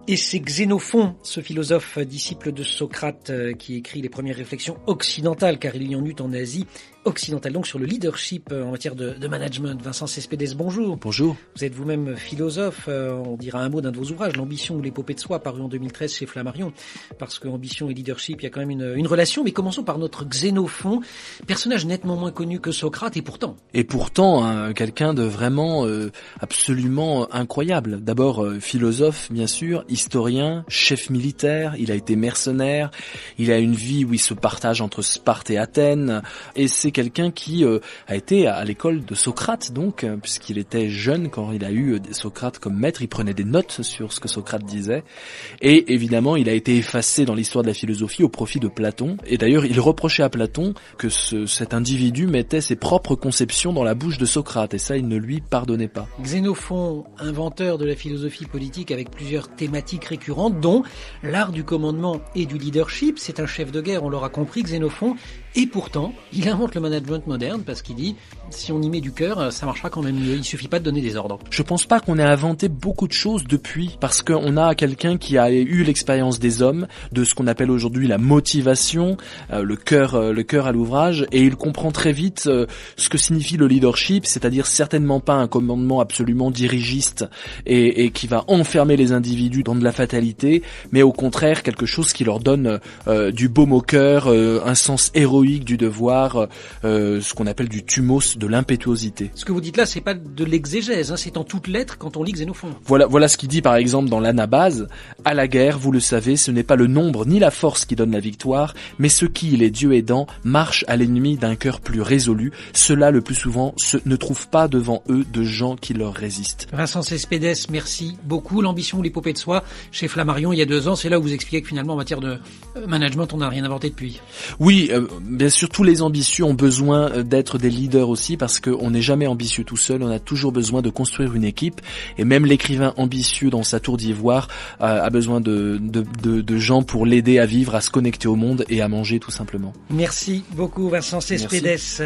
Et c'est Xénophon, ce philosophe disciple de Socrate, qui écrit les premières réflexions occidentales, car il y en eut en Asie occidentale, donc sur le leadership en matière de management. Vincent Cespedes, bonjour. Bonjour. Vous êtes vous-même philosophe, on dira un mot d'un de vos ouvrages, L'ambition ou l'épopée de soi, paru en 2013 chez Flammarion, parce que ambition et leadership, il y a quand même une relation. Mais commençons par notre Xénophon, personnage nettement moins connu que Socrate, et pourtant, quelqu'un de vraiment absolument incroyable. D'abord philosophe, bien sûr, historien, chef militaire, il a été mercenaire, il a une vie où il se partage entre Sparte et Athènes, et c'est quelqu'un qui a été à l'école de Socrate, donc, puisqu'il était jeune quand il a eu Socrate comme maître, il prenait des notes sur ce que Socrate disait, et évidemment il a été effacé dans l'histoire de la philosophie au profit de Platon, et d'ailleurs il reprochait à Platon que cet individu mettait ses propres conceptions dans la bouche de Socrate, et ça il ne lui pardonnait pas. Xénophon, inventeur de la philosophie politique avec plusieurs thématiques récurrentes, dont l'art du commandement et du leadership. C'est un chef de guerre, on l'aura compris, Xénophon, et pourtant il invente le management moderne parce qu'il dit si on y met du cœur, ça marchera quand même mieux, il suffit pas de donner des ordres. Je pense pas qu'on ait inventé beaucoup de choses depuis, parce qu'on a quelqu'un qui a eu l'expérience des hommes, de ce qu'on appelle aujourd'hui la motivation, le cœur à l'ouvrage, et il comprend très vite ce que signifie le leadership, c'est-à-dire certainement pas un commandement absolument dirigiste et qui va enfermer les individus dans de la fatalité, mais au contraire quelque chose qui leur donne du baume au cœur, un sens héroïque du devoir, ce qu'on appelle du thumos, de l'impétuosité. Ce que vous dites là, c'est pas de l'exégèse, c'est en toutes lettres quand on lit Xénophon. Voilà ce qu'il dit par exemple dans l'Anabase. À la guerre, vous le savez, ce n'est pas le nombre ni la force qui donne la victoire, mais ceux qui, les dieux aidants, marchent à l'ennemi d'un cœur plus résolu. Ceux-là, le plus souvent, ne trouvent pas devant eux de gens qui leur résistent. Vincent Cespedes, merci beaucoup. L'ambition ou l'épopée de soi, chez Flammarion, il y a 2 ans, c'est là où vous expliquez que finalement, en matière de management, on n'a rien inventé depuis. Oui, bien sûr, tous les ambitieux ont besoin d'être des leaders aussi, parce qu'on n'est jamais ambitieux tout seul, on a toujours besoin de construire une équipe, et même l'écrivain ambitieux dans sa tour d'ivoire a besoin de gens pour l'aider à vivre, à se connecter au monde et à manger tout simplement. Merci beaucoup Vincent Cespedes. Merci.